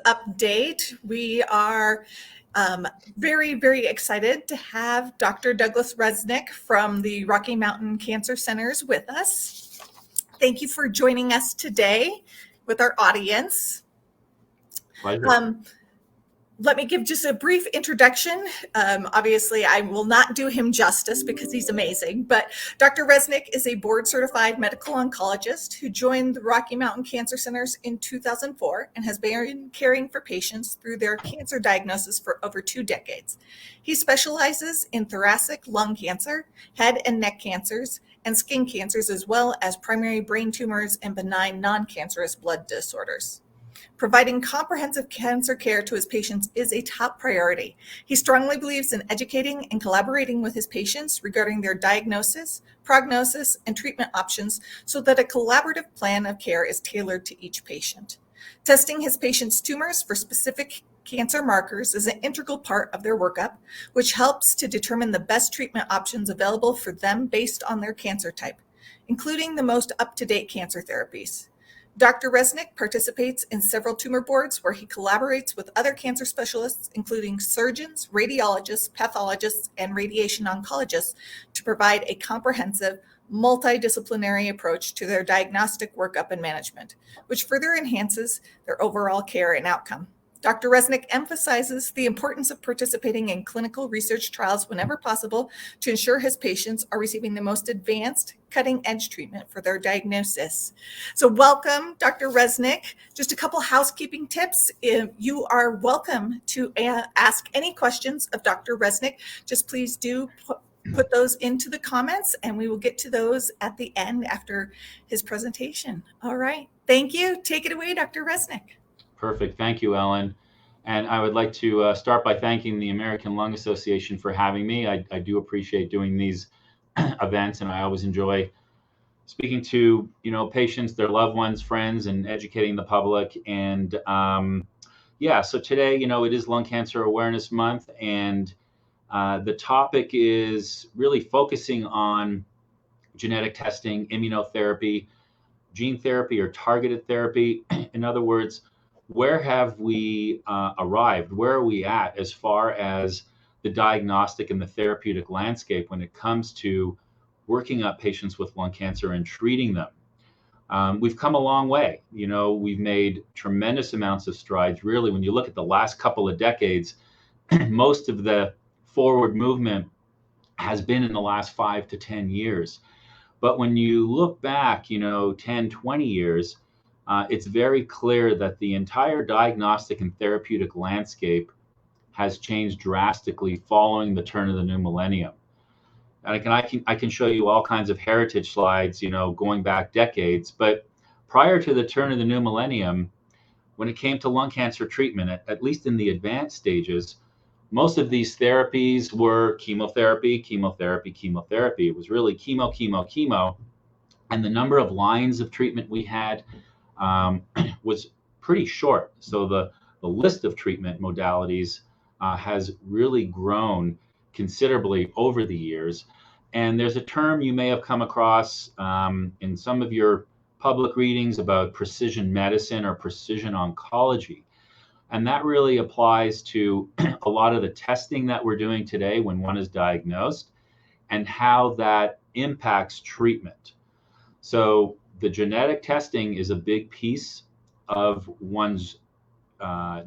update. We are very, very excited to have Dr. Douglas Reznick from the Rocky Mountain Cancer Centers with us. Thank you for joining us today with our audience. Pleasure. Let me give just a brief introduction. Obviously, I will not do him justice because he's amazing, but Dr. Reznick is a board-certified medical oncologist who joined the Rocky Mountain Cancer Centers in 2004 and has been caring for patients through their cancer diagnosis for over 2 decades. He specializes in thoracic lung cancer, head and neck cancers, and skin cancers, as well as primary brain tumors and benign non-cancerous blood disorders. Providing comprehensive cancer care to his patients is a top priority. He strongly believes in educating and collaborating with his patients regarding their diagnosis, prognosis, and treatment options so that a collaborative plan of care is tailored to each patient. Testing his patients' tumors for specific cancer markers is an integral part of their workup, which helps to determine the best treatment options available for them based on their cancer type, including the most up-to-date cancer therapies. Dr. Reznick participates in several tumor boards where he collaborates with other cancer specialists, including surgeons, radiologists, pathologists, and radiation oncologists, to provide a comprehensive, multidisciplinary approach to their diagnostic workup and management, which further enhances their overall care and outcome. Dr. Reznick emphasizes the importance of participating in clinical research trials whenever possible to ensure his patients are receiving the most advanced, cutting-edge treatment for their diagnosis. So welcome, Dr. Reznick. Just a couple housekeeping tips. You are welcome to ask any questions of Dr. Reznick. Just please do put those into the comments, and we will get to those at the end after his presentation. All right. Thank you. Take it away, Dr. Reznick. Perfect. Thank you, Ellen. And I would like to start by thanking the American Lung Association for having me. I do appreciate doing these events, and I always enjoy speaking to patients, their loved ones, friends, and educating the public. And so today, it is Lung Cancer Awareness Month, and the topic is really focusing on genetic testing, immunotherapy, gene therapy, or targeted therapy. In other words, where have we arrived? Where are we at as far as the diagnostic and the therapeutic landscape when it comes to working up patients with lung cancer and treating them? We've come a long way. We've made tremendous amounts of strides. Really, when you look at the last couple of decades, most of the forward movement has been in the last 5 to 10 years. But when you look back, 10, 20 years, it's very clear that the entire diagnostic and therapeutic landscape has changed drastically following the turn of the new millennium. And I can show you all kinds of heritage slides, going back decades. But prior to the turn of the new millennium, when it came to lung cancer treatment, at least in the advanced stages, most of these therapies were chemotherapy, chemotherapy, chemotherapy. It was really chemo, chemo, chemo. And the number of lines of treatment we had was pretty short. So the list of treatment modalities has really grown considerably over the years. And there's a term you may have come across in some of your public readings about precision medicine or precision oncology. And that really applies to a lot of the testing that we're doing today when one is diagnosed and how that impacts treatment. So the genetic testing is a big piece of one's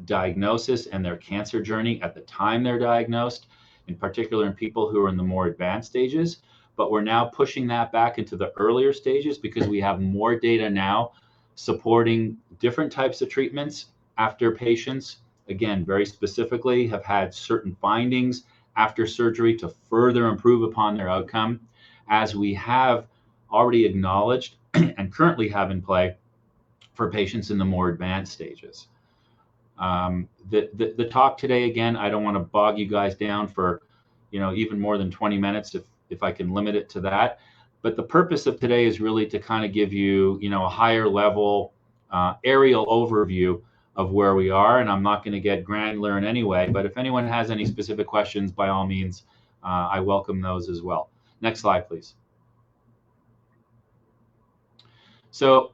diagnosis and their cancer journey at the time they're diagnosed, in particular in people who are in the more advanced stages. But we're now pushing that back into the earlier stages because we have more data now supporting different types of treatments after patients, again, very specifically, have had certain findings after surgery to further improve upon their outcome, as we have already acknowledged and currently have in play for patients in the more advanced stages. The talk today, again, I don't want to bog you guys down for even more than 20 minutes if I can limit it to that. But the purpose of today is really to kind of give you a higher level aerial overview of where we are, and I'm not going to get granular in any way, but if anyone has any specific questions, by all means, I welcome those as well. Next slide, please. So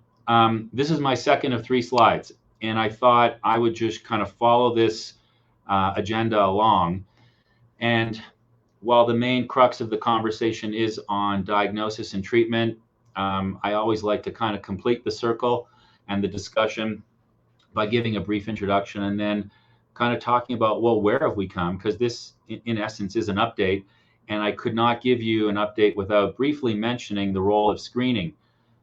this is my second of 3 slides, And I thought I would just kind of follow this agenda along. And while the main crux of the conversation is on diagnosis and treatment, I always like to kind of complete the circle and the discussion by giving a brief introduction and then kind of talking about, well, where have we come? Because this, in essence, is an update. And I could not give you an update without briefly mentioning the role of screening.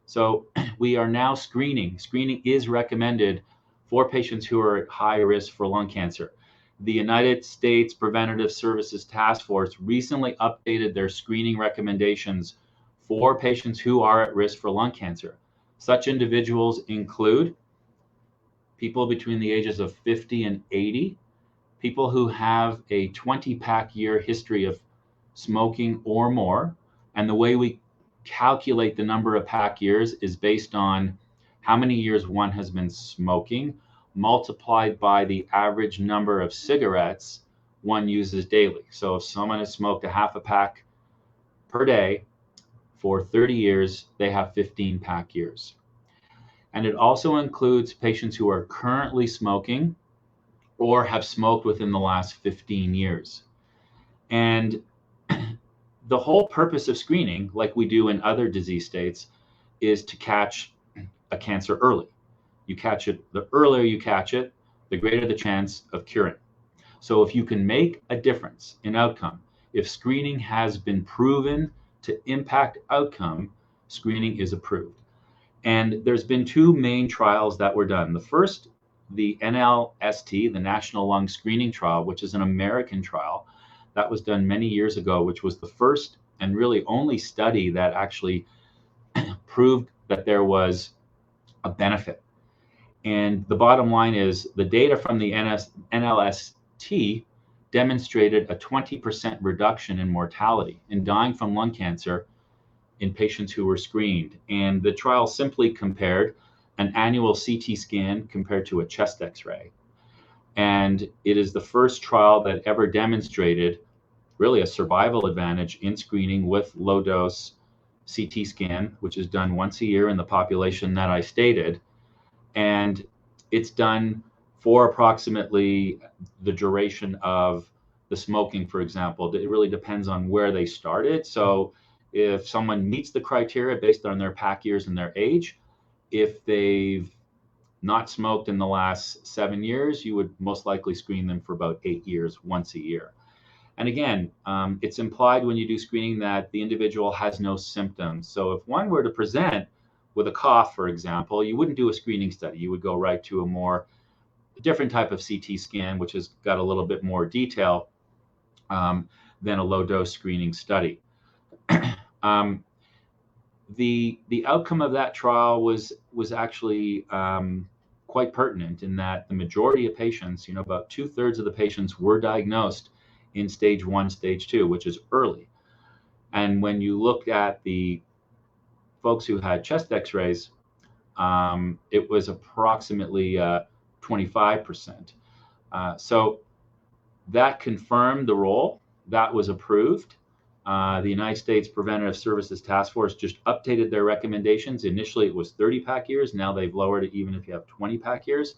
So we are now screening. Screening is recommended for patients who are at high risk for lung cancer. The United States Preventative Services Task Force recently updated their screening recommendations for patients who are at risk for lung cancer. Such individuals include people between the ages of 50 and 80, people who have a 20-pack year history of smoking or more. And the way we calculate the number of pack years is based on how many years one has been smoking multiplied by the average number of cigarettes one uses daily. So if someone has smoked a half a pack per day for 30 years, they have 15 pack years. And it also includes patients who are currently smoking or have smoked within the last 15 years. And the whole purpose of screening, like we do in other disease states, is to catch a cancer early. You catch it, the earlier you catch it, the greater the chance of curing. So if you can make a difference in outcome, if screening has been proven to impact outcome, screening is approved. And there's been two main trials that were done. The first, the NLST, the National Lung Screening Trial, which is an American trial that was done many years ago, which was the first and really only study that actually proved that there was a benefit. And the bottom line is the data from the NLST demonstrated a 20% reduction in mortality in dying from lung cancer in patients who were screened. And the trial simply compared an annual CT scan compared to a chest X-ray. And it is the first trial that ever demonstrated really a survival advantage in screening with low dose CT scan, which is done once a year in the population that I stated. And it's done for approximately the duration of the smoking, for example. It really depends on where they started. So if someone meets the criteria based on their pack years and their age, if they've not smoked in the last 7 years, you would most likely screen them for about 8 years, once a year. And again, it's implied when you do screening that the individual has no symptoms. So if one were to present with a cough, for example, you wouldn't do a screening study. You would go right to a more different type of CT scan, which has got a little bit more detail than a low dose screening study. The outcome of that trial was actually quite pertinent in that the majority of patients, about 2/3 of the patients were diagnosed in stage 1, stage 2, which is early. And when you look at the folks who had chest X-rays, it was approximately 25%. So that confirmed the role. That was approved. The United States Preventative Services Task Force just updated their recommendations. Initially, it was 30 pack years. Now they've lowered it even if you have 20 pack years.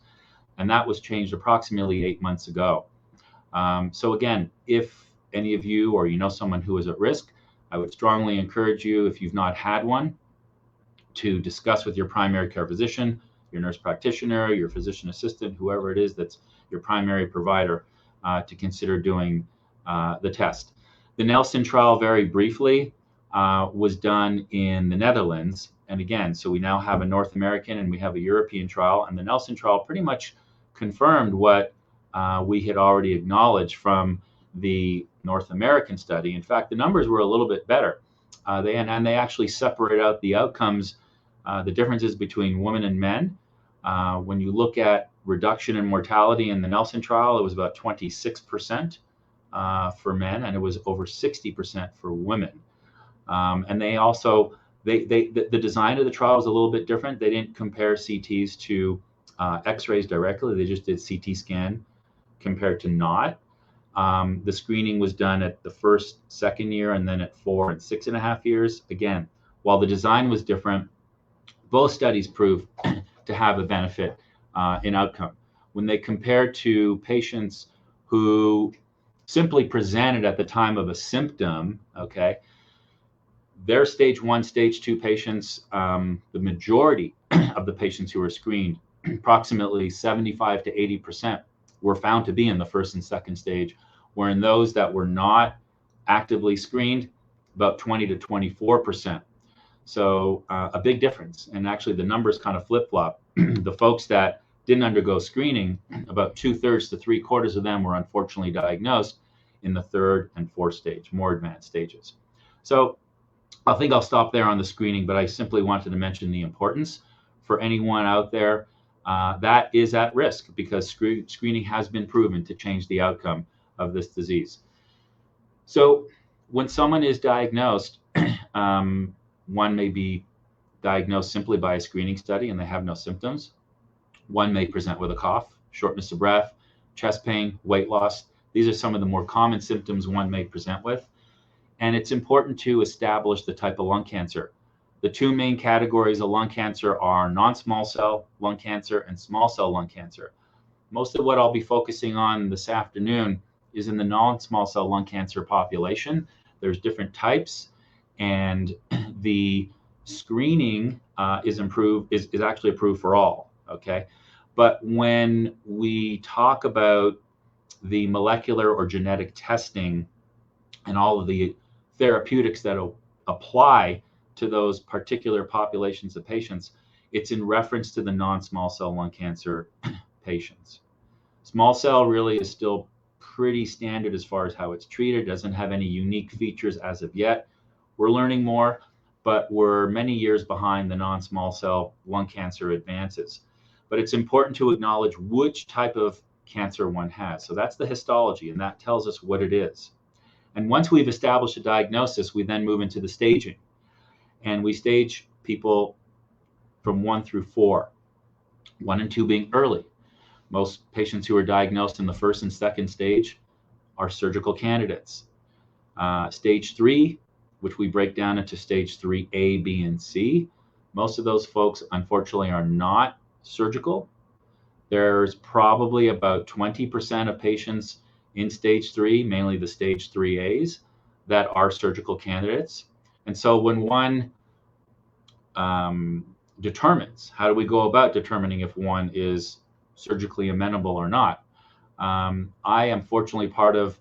And that was changed approximately 8 months ago. So again, if any of you or someone who is at risk, I would strongly encourage you, if you've not had one, to discuss with your primary care physician, your nurse practitioner, your physician assistant, whoever it is that's your primary provider, to consider doing the test. The Nelson trial, very briefly, was done in the Netherlands. And again, so we now have a North American and we have a European trial. And the Nelson trial pretty much confirmed what we had already acknowledged from the North American study. In fact, the numbers were a little bit better. They actually separate out the outcomes, the differences between women and men. When you look at reduction in mortality in the Nelson trial, it was about 26% for men, and it was over 60% for women. And they also, the design of the trial was a little bit different. They didn't compare CTs to X-rays directly. They just did CT scan compared to not. The screening was done at the first, second year, and then at 4 and 6.5 years. Again, while the design was different, both studies proved to have a benefit in outcome. When they compare to patients who simply presented at the time of a symptom, okay, their stage 1, stage 2 patients, the majority of the patients who were screened, approximately 75 to 80%, were found to be in the first and second stage, where in those that were not actively screened, about 20 to 24%. So a big difference. And actually the numbers kind of flip-flop. The folks that didn't undergo screening, about 2/3 to 3/4 of them were unfortunately diagnosed in the third and fourth stage, more advanced stages. So I think I'll stop there on the screening, but I simply wanted to mention the importance for anyone out there that is at risk, because screening has been proven to change the outcome of this disease. So when someone is diagnosed, one may be diagnosed simply by a screening study and they have no symptoms. One may present with a cough, shortness of breath, chest pain, weight loss. These are some of the more common symptoms one may present with. And it's important to establish the type of lung cancer. The two main categories of lung cancer are non-small cell lung cancer and small cell lung cancer. Most of what I'll be focusing on this afternoon is in the non-small cell lung cancer population. There's different types, and the screening is actually approved for all, okay? But when we talk about the molecular or genetic testing and all of the therapeutics that apply to those particular populations of patients, it's in reference to the non-small cell lung cancer patients. Small cell really is still pretty standard as far as how it's treated, doesn't have any unique features as of yet. We're learning more, but we're many years behind the non-small cell lung cancer advances. But it's important to acknowledge which type of cancer one has. So that's the histology, and that tells us what it is. And once we've established a diagnosis, we then move into the staging. And we stage people from 1 through 4, 1 and 2 being early. Most patients who are diagnosed in the first and second stage are surgical candidates. Stage 3, which we break down into stage 3A, B, and C, most of those folks, unfortunately, are not surgical. There's probably about 20% of patients in stage 3, mainly the stage 3As, that are surgical candidates. And so when one determines, how do we go about determining if one is surgically amenable or not? I am fortunately part of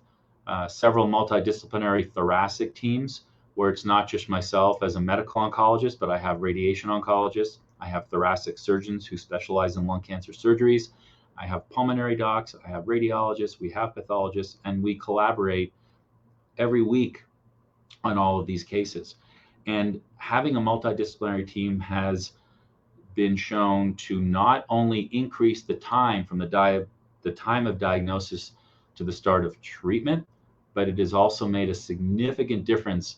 several multidisciplinary thoracic teams where it's not just myself as a medical oncologist, but I have radiation oncologists. I have thoracic surgeons who specialize in lung cancer surgeries. I have pulmonary docs, I have radiologists, we have pathologists, and we collaborate every week on all of these cases. And having a multidisciplinary team has been shown to not only increase the time from the time of diagnosis to the start of treatment, but it has also made a significant difference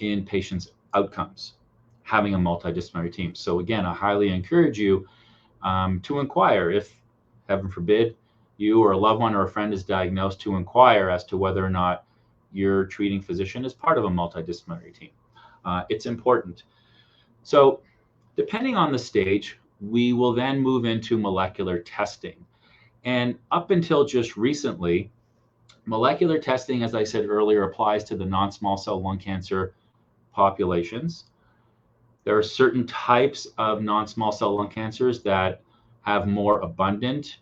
in patients' outcomes, having a multidisciplinary team. So again, I highly encourage you to inquire if, heaven forbid, you or a loved one or a friend is diagnosed, to inquire as to whether or not your treating physician is part of a multidisciplinary team. It's important. So depending on the stage, we will then move into molecular testing. And up until just recently, molecular testing, as I said earlier, applies to the non-small cell lung cancer populations. There are certain types of non-small cell lung cancers that have more abundant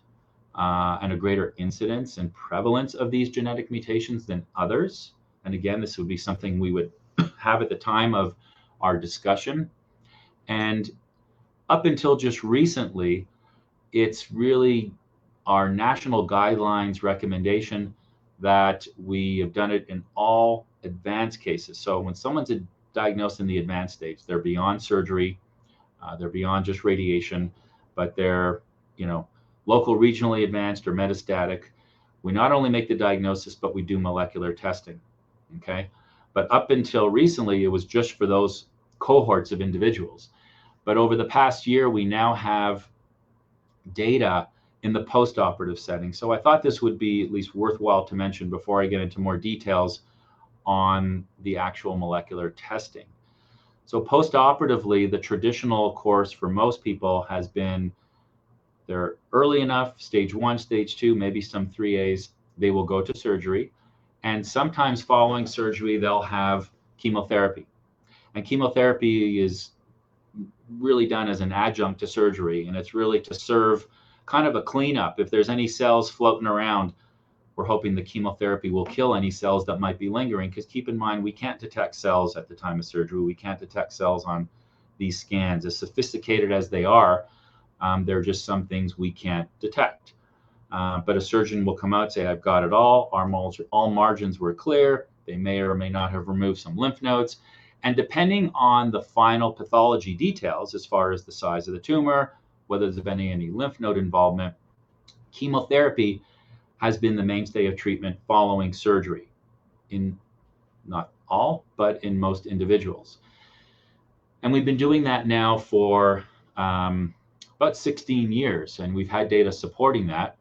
and a greater incidence and prevalence of these genetic mutations than others. And again, this would be something we would have at the time of our discussion. And up until just recently, it's really our national guidelines recommendation that we have done it in all advanced cases. So when someone's diagnosed in the advanced stage, they're beyond surgery, they're beyond just radiation, but they're, local, regionally advanced or metastatic. We not only make the diagnosis, but we do molecular testing, okay? But up until recently, it was just for those cohorts of individuals. But over the past year, we now have data in the post-operative setting. So I thought this would be at least worthwhile to mention before I get into more details on the actual molecular testing. So post-operatively, the traditional course for most people has been they're early enough, stage 1, stage 2, maybe some 3As, they will go to surgery. And sometimes following surgery, they'll have chemotherapy. And chemotherapy is really done as an adjunct to surgery, and it's really to serve kind of a cleanup. If there's any cells floating around, we're hoping the chemotherapy will kill any cells that might be lingering, because keep in mind, we can't detect cells at the time of surgery. We can't detect cells on these scans. As sophisticated as they are, there are just some things we can't detect. But a surgeon will come out and say, I've got it all. All margins were clear. They may or may not have removed some lymph nodes. And depending on the final pathology details, as far as the size of the tumor, whether there's been any lymph node involvement, chemotherapy has been the mainstay of treatment following surgery in not all, but in most individuals. And we've been doing that now for about 16 years, and we've had data supporting that.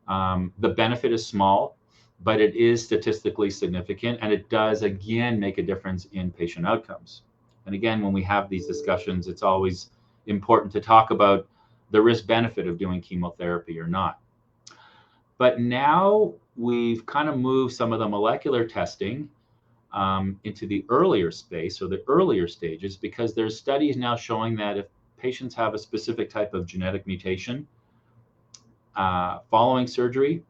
The benefit is small, but it is statistically significant, and it does, again, make a difference in patient outcomes. And again, when we have these discussions, it's always important to talk about the risk-benefit of doing chemotherapy or not. But now we've kind of moved some of the molecular testing into the earlier space, or the earlier stages, because there's studies now showing that if patients have a specific type of genetic mutation following surgery,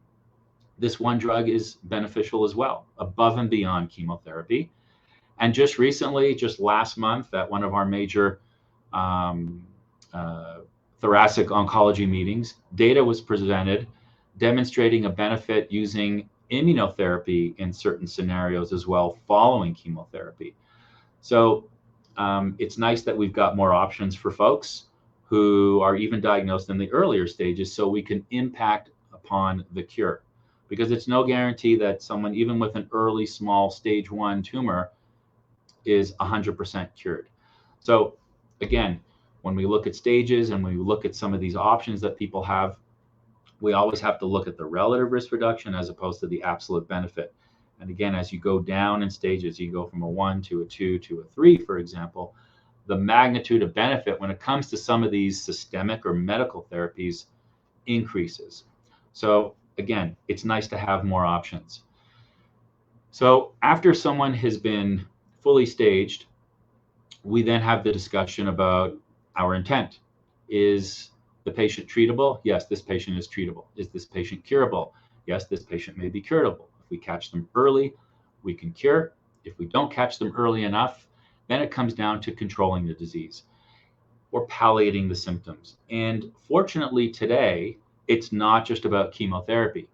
this one drug is beneficial as well, above and beyond chemotherapy. And just recently, just last month, at one of our major thoracic oncology meetings, data was presented demonstrating a benefit using immunotherapy in certain scenarios as well following chemotherapy. So it's nice that we've got more options for folks who are even diagnosed in the earlier stages, so we can impact upon the cure. Because it's no guarantee that someone, even with an early small stage 1 tumor, is 100% cured. So again, when we look at stages and when we look at some of these options that people have, we always have to look at the relative risk reduction as opposed to the absolute benefit. And again, as you go down in stages, you go from a 1 to a 2 to a 3, for example, the magnitude of benefit when it comes to some of these systemic or medical therapies increases. So again, it's nice to have more options. So after someone has been fully staged, we then have the discussion about our intent. Is the patient treatable? Yes, this patient is treatable. Is this patient curable? Yes, this patient may be curable. If we catch them early, we can cure. If we don't catch them early enough, then it comes down to controlling the disease or palliating the symptoms. And fortunately today, it's not just about chemotherapy.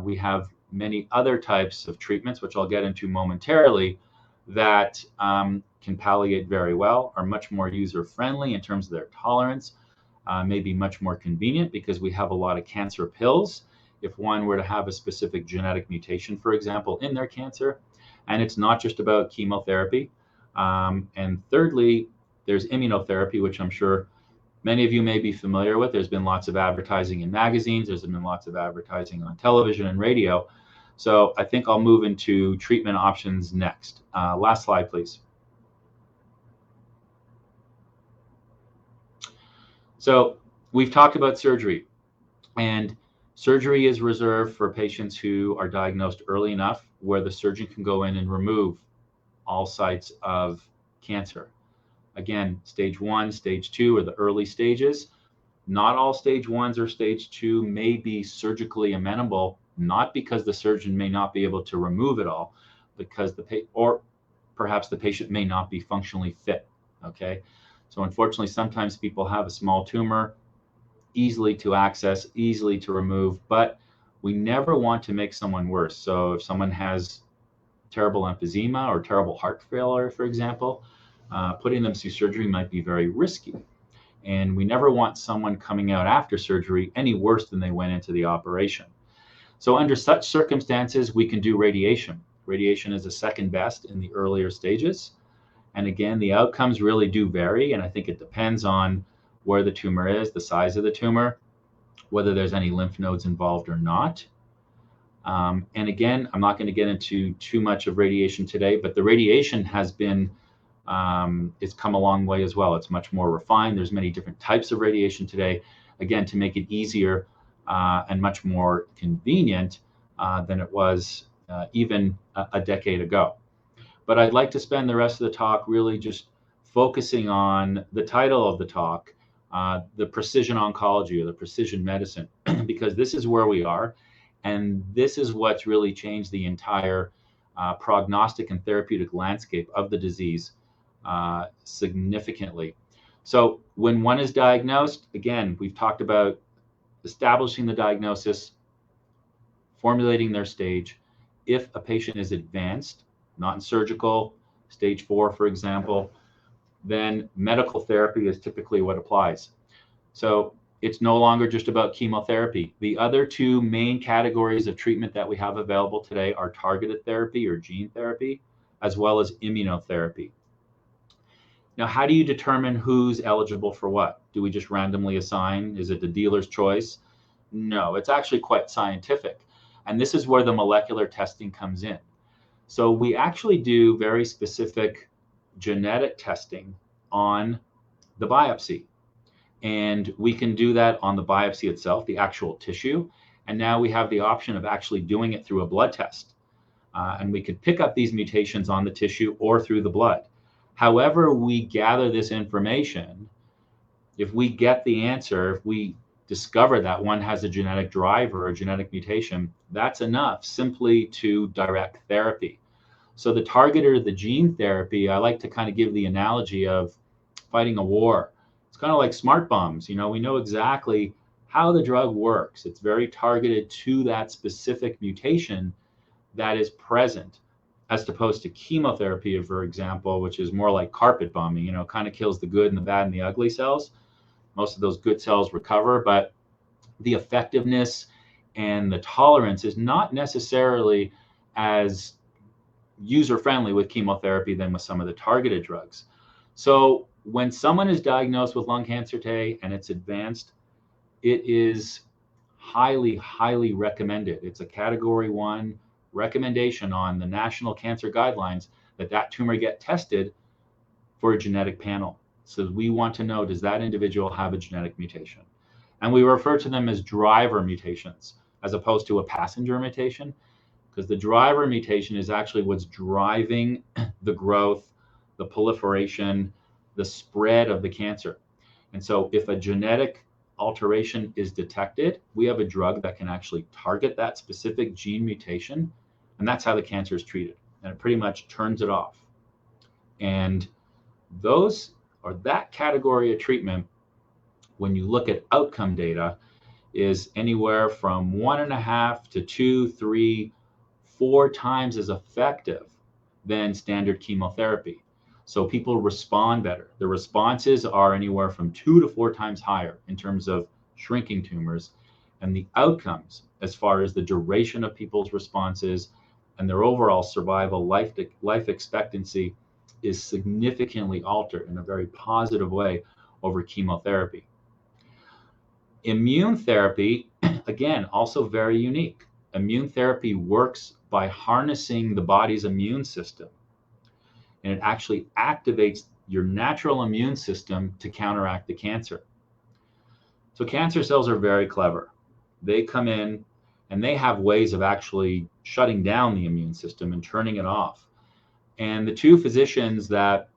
We have many other types of treatments, which I'll get into momentarily, that can palliate very well, are much more user-friendly in terms of their tolerance, may be much more convenient because we have a lot of cancer pills if one were to have a specific genetic mutation, for example, in their cancer. And it's not just about chemotherapy. And thirdly, there's immunotherapy, which I'm sure many of you may be familiar with. There's been lots of advertising in magazines. There's been lots of advertising on television and radio. So I think I'll move into treatment options next. Last slide, please. So we've talked about surgery, and surgery is reserved for patients who are diagnosed early enough where the surgeon can go in and remove all sites of cancer. Again, stage 1, stage 2 are the early stages. Not all stage 1s or stage 2 may be surgically amenable, not because the surgeon may not be able to remove it all, because or perhaps the patient may not be functionally fit. Okay, so unfortunately, sometimes people have a small tumor, easily to access, easily to remove, but we never want to make someone worse. So if someone has terrible emphysema or terrible heart failure, for example, putting them through surgery might be very risky. And we never want someone coming out after surgery any worse than they went into the operation. So under such circumstances, we can do radiation. Radiation is the second best in the earlier stages. And again, the outcomes really do vary. And I think it depends on where the tumor is, the size of the tumor, whether there's any lymph nodes involved or not. And again, I'm not going to get into too much of radiation today, but the radiation has been, it's come a long way as well. It's much more refined. There's many different types of radiation today. again, to make it easier and much more convenient than it was even a decade ago. But I'd like to spend the rest of the talk really just focusing on the title of the talk, the precision oncology or the precision medicine, because this is where we are. And this is what's really changed the entire prognostic and therapeutic landscape of the disease significantly. So when one is diagnosed, again, we've talked about establishing the diagnosis, formulating their stage. If a patient is advanced, not surgical, stage 4, for example, then medical therapy is typically what applies. So it's no longer just about chemotherapy. The other two main categories of treatment that we have available today are targeted therapy or gene therapy, as well as immunotherapy. Now, how do you determine who's eligible for what? Do we just randomly assign? Is it the dealer's choice? No, it's actually quite scientific. And this is where the molecular testing comes in. So we actually do very specific genetic testing on the biopsy. And we can do that on the biopsy itself, the actual tissue. And now we have the option of actually doing it through a blood test. And we could pick up these mutations on the tissue or through the blood. However we gather this information, if we get the answer, if we discover that one has a genetic driver or a genetic mutation, that's enough simply to direct therapy. So the targeted, the gene therapy, I like to kind of give the analogy of fighting a war. It's kind of like smart bombs. You know, we know exactly how the drug works. It's very targeted to that specific mutation that is present, as opposed to chemotherapy, for example, which is more like carpet bombing, you know, kind of kills the good and the bad and the ugly cells. Most of those good cells recover, but the effectiveness and the tolerance is not necessarily as user-friendly with chemotherapy than with some of the targeted drugs. So when someone is diagnosed with lung cancer today and it's advanced, it is highly, highly recommended. It's a category 1 recommendation on the National Cancer Guidelines that that tumor get tested for a genetic panel. So we want to know, does that individual have a genetic mutation? And we refer to them as driver mutations as opposed to a passenger mutation, because the driver mutation is actually what's driving the growth, the proliferation, the spread of the cancer. And so if a genetic alteration is detected, we have a drug that can actually target that specific gene mutation, and that's how the cancer is treated. And it pretty much turns it off. And those, or that category of treatment, when you look at outcome data, is anywhere from 1.5 to 2, 3, 4 times as effective than standard chemotherapy. So people respond better. The responses are anywhere from 2 to 4 times higher in terms of shrinking tumors, and the outcomes, as far as the duration of people's responses and their overall survival, life expectancy, is significantly altered in a very positive way over chemotherapy. Immune therapy, again, also very unique. Immune therapy works by harnessing the body's immune system, and it actually activates your natural immune system to counteract the cancer. So cancer cells are very clever. They come in and they have ways of actually shutting down the immune system and turning it off. And the two physicians that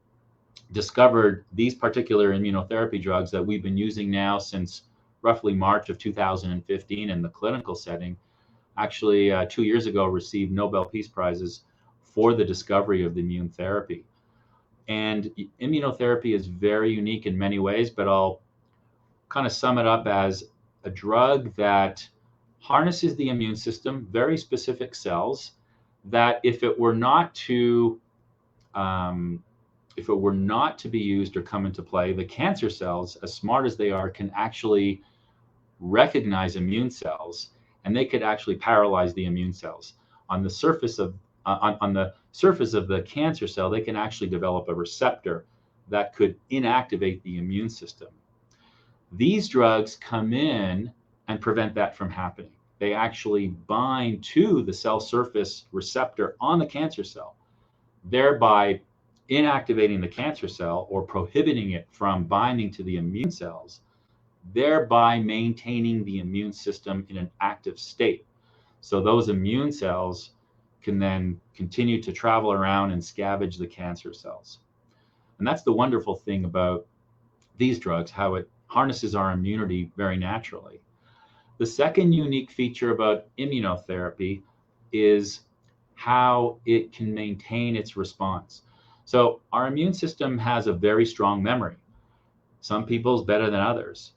discovered these particular immunotherapy drugs that we've been using now since roughly March of 2015 in the clinical setting, actually 2 years ago received Nobel Peace Prizes for the discovery of the immune therapy. And immunotherapy is very unique in many ways, but I'll kind of sum it up as a drug that harnesses the immune system, very specific cells, that if it were not to be used or come into play, the cancer cells, as smart as they are, can actually recognize immune cells, and they could actually paralyze the immune cells. On the surface of the cancer cell, they can actually develop a receptor that could inactivate the immune system. These drugs come in and prevent that from happening. They actually bind to the cell surface receptor on the cancer cell, thereby inactivating the cancer cell or prohibiting it from binding to the immune cells, thereby maintaining the immune system in an active state. So those immune cells can then continue to travel around and scavenge the cancer cells. And that's the wonderful thing about these drugs, how it harnesses our immunity very naturally. The second unique feature about immunotherapy is how it can maintain its response. So our immune system has a very strong memory. Some people's better than others.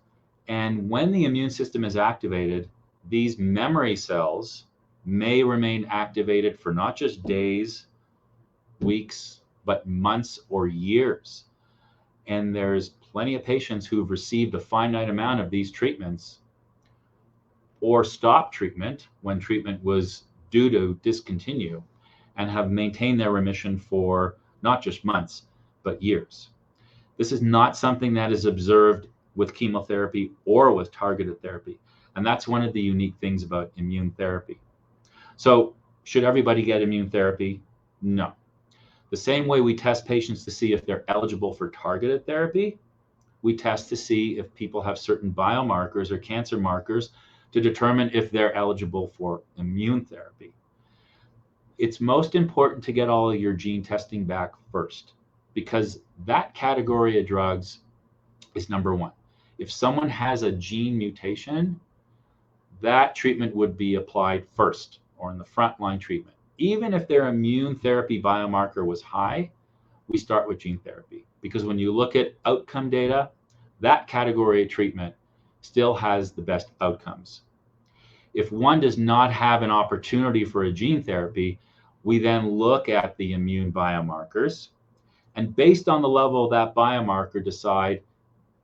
And when the immune system is activated, these memory cells may remain activated for not just days, weeks, but months or years. And there's plenty of patients who've received a finite amount of these treatments or stopped treatment when treatment was due to discontinue and have maintained their remission for not just months, but years. This is not something that is observed with chemotherapy or with targeted therapy. And that's one of the unique things about immune therapy. So should everybody get immune therapy? No. The same way we test patients to see if they're eligible for targeted therapy, we test to see if people have certain biomarkers or cancer markers to determine if they're eligible for immune therapy. It's most important to get all of your gene testing back first, because that category of drugs is number one. If someone has a gene mutation, that treatment would be applied first or in the frontline treatment. Even if their immune therapy biomarker was high, we start with gene therapy, because when you look at outcome data, that category of treatment still has the best outcomes. If one does not have an opportunity for a gene therapy, we then look at the immune biomarkers, and based on the level of that biomarker, decide,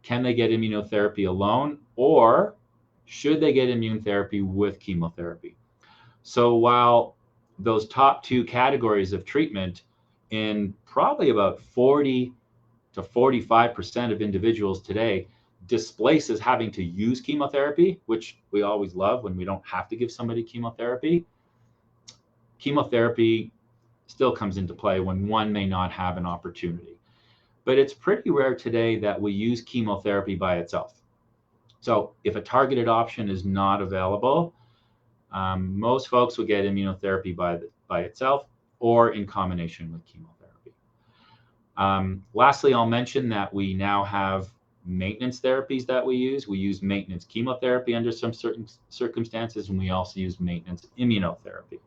can they get immunotherapy alone, or should they get immune therapy with chemotherapy? So while those top two categories of treatment in probably about 40 to 45% of individuals today displaces having to use chemotherapy, which we always love when we don't have to give somebody chemotherapy, chemotherapy still comes into play when one may not have an opportunity. But it's pretty rare today that we use chemotherapy by itself. So if a targeted option is not available, most folks will get immunotherapy by itself or in combination with chemotherapy. Lastly, I'll mention that we now have maintenance therapies that we use. We use maintenance chemotherapy under some certain circumstances, and we also use maintenance immunotherapy.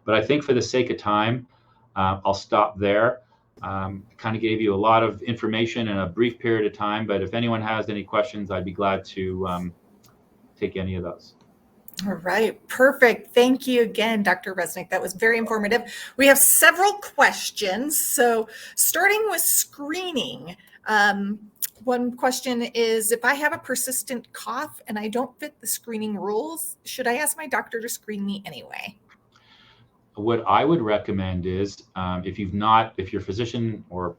But I think for the sake of time, I'll stop there. Kind of gave you a lot of information in a brief period of time, but if anyone has any questions, I'd be glad to take any of those. All right, perfect. Thank you again, Dr. Reznick. That was very informative. We have several questions. So starting with screening, one question is, if I have a persistent cough and I don't fit the screening rules, should I ask my doctor to screen me anyway? What I would recommend is if your physician or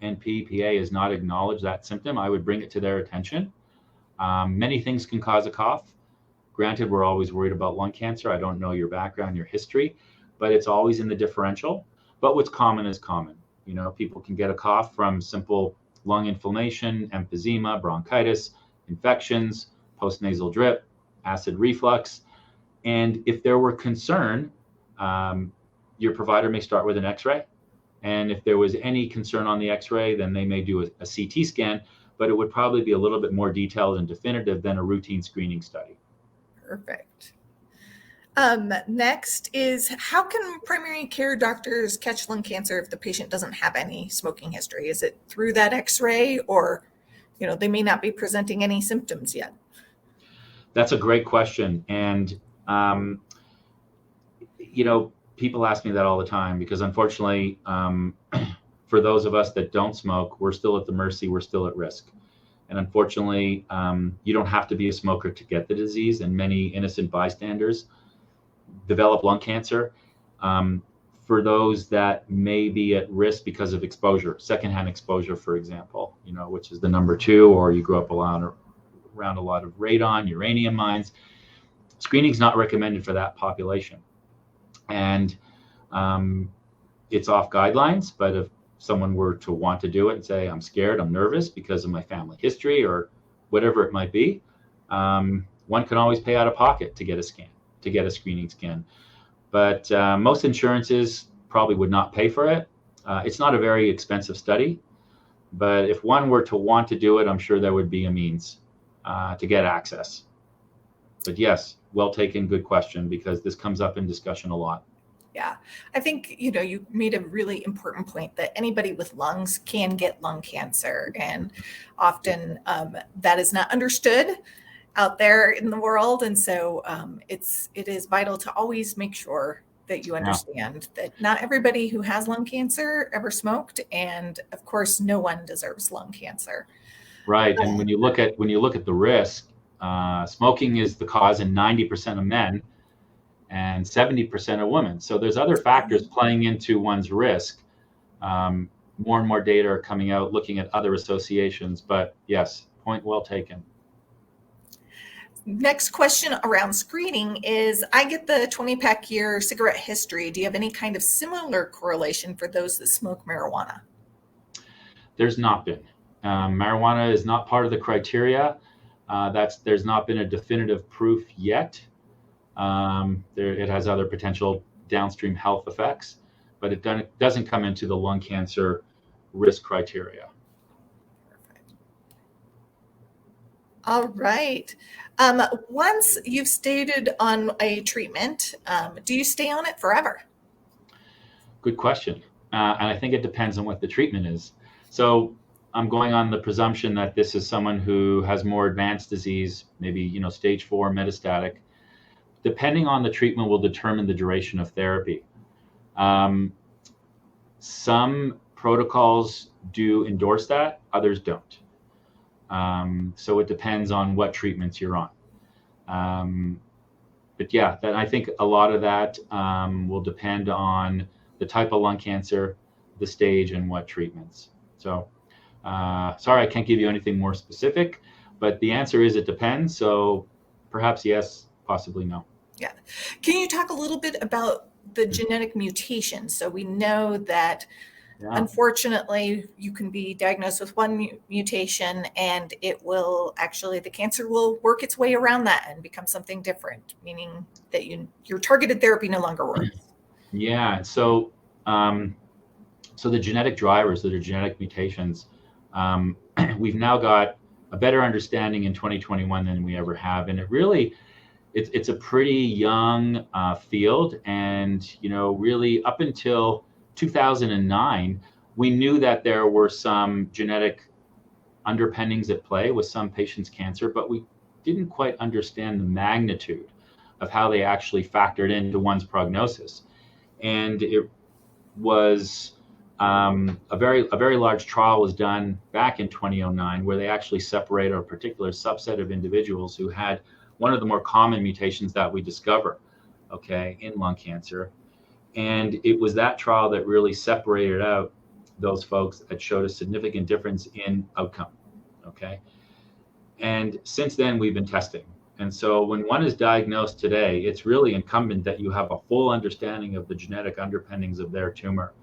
NP, PA has not acknowledged that symptom, I would bring it to their attention. Many things can cause a cough. Granted, we're always worried about lung cancer. I don't know your background, your history, but it's always in the differential. But what's common is common. You know, people can get a cough from simple lung inflammation, emphysema, bronchitis, infections, postnasal drip, acid reflux. And if there were concern, your provider may start with an X-ray. And if there was any concern on the X-ray, then they may do a CT scan, but it would probably be a little bit more detailed and definitive than a routine screening study. Perfect. Next is, how can primary care doctors catch lung cancer if the patient doesn't have any smoking history? Is it through that X-ray, or, you know, they may not be presenting any symptoms yet? That's a great question. And, you know, people ask me that all the time because unfortunately, for those of us that don't smoke, we're still at the mercy, we're still at risk. And unfortunately, you don't have to be a smoker to get the disease, and many innocent bystanders develop lung cancer. For those that may be at risk because of exposure, secondhand exposure, for example, you know, which is the number two, or you grew up around a lot of radon, uranium mines, screening is not recommended for that population. And it's off guidelines, but if someone were to want to do it and say, I'm scared, I'm nervous because of my family history or whatever it might be, one can always pay out of pocket to get a scan, to get a screening scan. But most insurances probably would not pay for it. It's not a very expensive study, but if one were to want to do it, I'm sure there would be a means to get access. But yes, well taken, good question, because this comes up in discussion a lot. Yeah, I think, you made a really important point that anybody with lungs can get lung cancer. And often that is not understood out there in the world. And so it is vital to always make sure that you understand that not everybody who has lung cancer ever smoked. And of course, no one deserves lung cancer. Right. And when you look at the risk, smoking is the cause in 90% of men and 70% of women. So there's other factors playing into one's risk. More and more data are coming out looking at other associations, but yes, point well taken. Next question around screening is, I get the 20-pack year cigarette history. Do you have any kind of similar correlation for those that smoke marijuana? There's not been. Marijuana is not part of the criteria. There's not been a definitive proof yet. It has other potential downstream health effects, but it doesn't come into the lung cancer risk criteria. Perfect. All right. Once you've stated on a treatment, do you stay on it forever? Good question. And I think it depends on what the treatment is. So I'm going on the presumption that this is someone who has more advanced disease, maybe, stage 4 metastatic. Depending on the treatment will determine the duration of therapy. Some protocols do endorse that, others don't. So it depends on what treatments you're on. But yeah, I think a lot of that will depend on the type of lung cancer, the stage, and what treatments. So sorry, I can't give you anything more specific, but the answer is it depends. So perhaps yes, possibly no. Yeah. Can you talk a little bit about the genetic mutations? So we know that unfortunately you can be diagnosed with one mutation and the cancer will work its way around that and become something different, meaning that your targeted therapy no longer works. Yeah. So the genetic drivers that are genetic mutations, we've now got a better understanding in 2021 than we ever have. And it's a pretty young field. And, really up until 2009, we knew that there were some genetic underpinnings at play with some patients' cancer, but we didn't quite understand the magnitude of how they actually factored into one's prognosis. And it was a very large trial was done back in 2009 where they actually separated a particular subset of individuals who had one of the more common mutations that we discover, in lung cancer. And it was that trial that really separated out those folks that showed a significant difference in outcome, And since then, we've been testing. And so when one is diagnosed today, it's really incumbent that you have a full understanding of the genetic underpinnings of their tumor.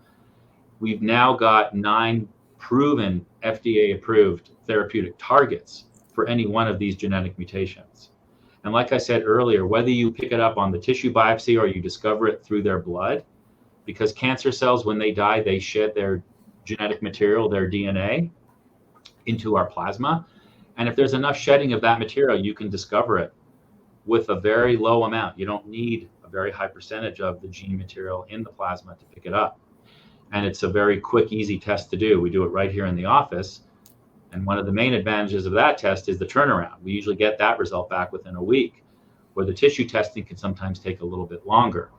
We've now got 9 proven FDA-approved therapeutic targets for any one of these genetic mutations. And like I said earlier, whether you pick it up on the tissue biopsy or you discover it through their blood, because cancer cells, when they die, they shed their genetic material, their DNA, into our plasma. And if there's enough shedding of that material, you can discover it with a very low amount. You don't need a very high percentage of the gene material in the plasma to pick it up. And it's a very quick, easy test to do. We do it right here in the office. And one of the main advantages of that test is the turnaround. We usually get that result back within a week, where the tissue testing can sometimes take a little bit longer.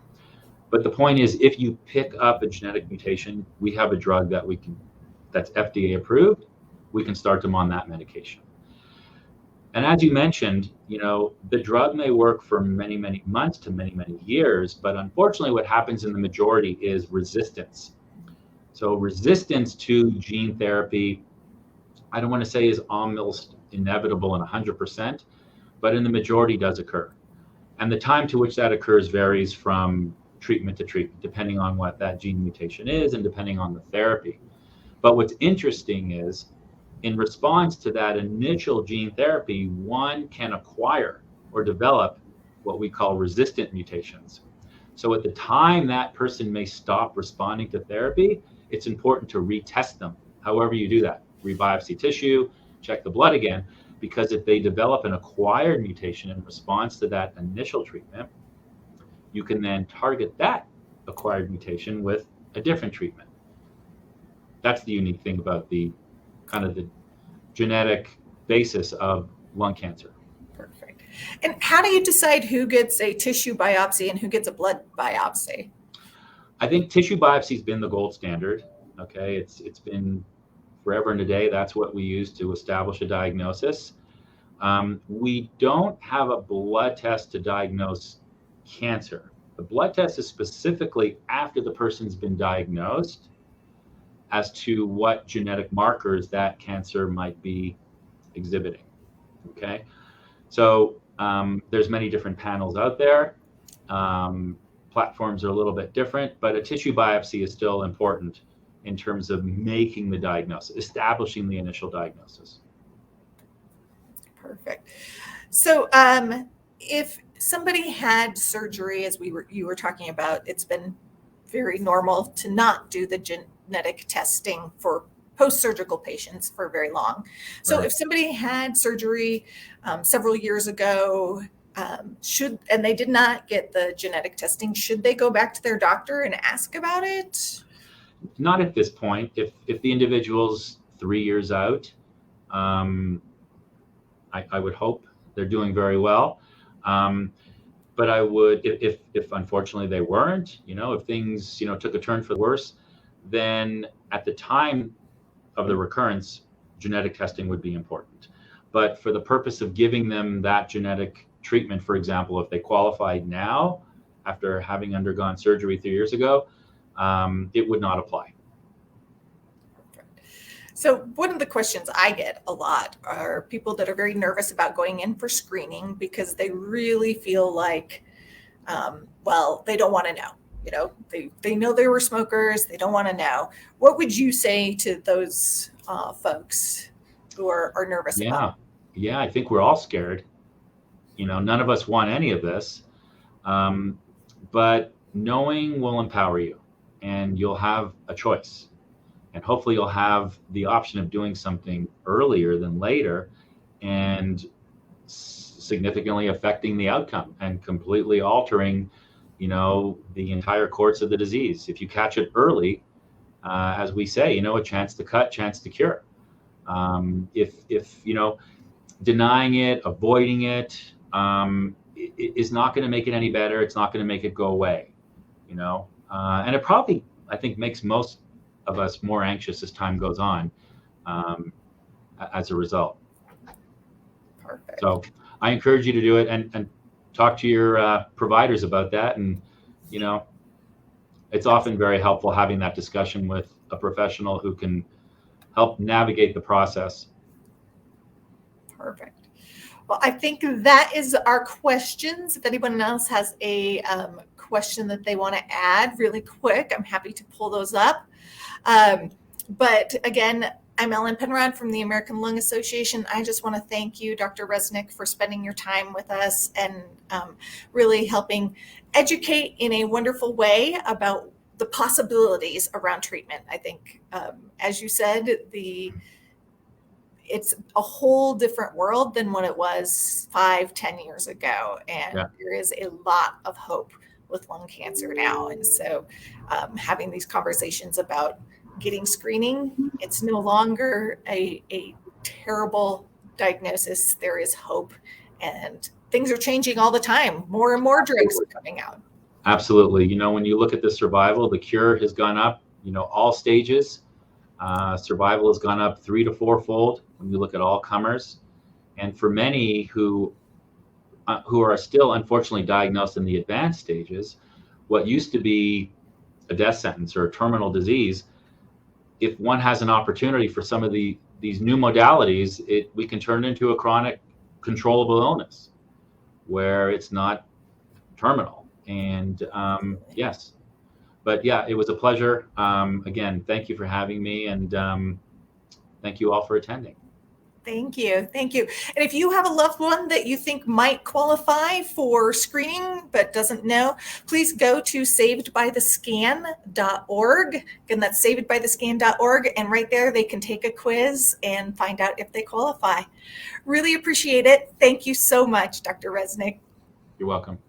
But the point is, if you pick up a genetic mutation, we have a drug that's FDA approved. We can start them on that medication. And as you mentioned, the drug may work for many, many months to many, many years, but unfortunately what happens in the majority is resistance. So resistance to gene therapy, I don't want to say is almost inevitable in 100%, but in the majority does occur. And the time to which that occurs varies from treatment to treatment, depending on what that gene mutation is and depending on the therapy. But what's interesting is in response to that initial gene therapy, one can acquire or develop what we call resistant mutations. So at the time that person may stop responding to therapy, it's important to retest them. However you do that, rebiopsy tissue, check the blood again, because if they develop an acquired mutation in response to that initial treatment, you can then target that acquired mutation with a different treatment. That's the unique thing about the kind of the genetic basis of lung cancer. Perfect. And how do you decide who gets a tissue biopsy and who gets a blood biopsy? I think tissue biopsy has been the gold standard. Okay, it's been forever and a day. That's what we use to establish a diagnosis. We don't have a blood test to diagnose cancer. The blood test is specifically after the person's been diagnosed as to what genetic markers that cancer might be exhibiting. Okay, so there's many different panels out there. Platforms are a little bit different, but a tissue biopsy is still important in terms of making the diagnosis, establishing the initial diagnosis. Perfect. So if somebody had surgery, as you were talking about, it's been very normal to not do the genetic testing for post-surgical patients for very long. So Right. if somebody had surgery several years ago, and they did not get the genetic testing, should they go back to their doctor and ask about it? Not at this point. If the individual's 3 years out, I would hope they're doing very well. But I would, if unfortunately they weren't, if things, took a turn for the worse, then at the time of the recurrence, genetic testing would be important. But for the purpose of giving them that genetic treatment, for example, if they qualified now after having undergone surgery 3 years ago, it would not apply. So one of the questions I get a lot are people that are very nervous about going in for screening because they really feel like, they don't want to know. They know they were smokers. They don't want to know. What would you say to those folks who are nervous about it? Yeah, I think we're all scared. None of us want any of this. But knowing will empower you, and you'll have a choice. And hopefully you'll have the option of doing something earlier than later and significantly affecting the outcome and completely altering, the entire course of the disease. If you catch it early, as we say, a chance to cut, chance to cure. If denying it, avoiding it, is not going to make it any better. It's not going to make it go away, and it probably, I think, makes most of us more anxious as time goes on, as a result. Perfect. So I encourage you to do it and talk to your providers about that. And, it's often very helpful having that discussion with a professional who can help navigate the process. Perfect. Well, I think that is our questions. If anyone else has a question that they want to add really quick, I'm happy to pull those up. But again, I'm Ellen Penrod from the American Lung Association. I just want to thank you, Dr. Reznick, for spending your time with us and really helping educate in a wonderful way about the possibilities around treatment. I think, as you said, it's a whole different world than what it was 5-10 years ago. And There is a lot of hope with lung cancer now. And so having these conversations about getting screening, it's no longer a terrible diagnosis. There is hope, and things are changing all the time. More and more drugs are coming out. Absolutely. When you look at the survival, the cure has gone up, all stages. Survival has gone up 3 to 4-fold when you look at all comers. And for many who are still unfortunately diagnosed in the advanced stages, what used to be a death sentence or a terminal disease, if one has an opportunity for some of these new modalities, we can turn it into a chronic controllable illness where it's not terminal. And yes, but yeah, it was a pleasure. Again, thank you for having me. And thank you all for attending. Thank you. Thank you. And if you have a loved one that you think might qualify for screening but doesn't know, please go to savedbythescan.org. Again, that's savedbythescan.org. And right there, they can take a quiz and find out if they qualify. Really appreciate it. Thank you so much, Dr. Reznick. You're welcome.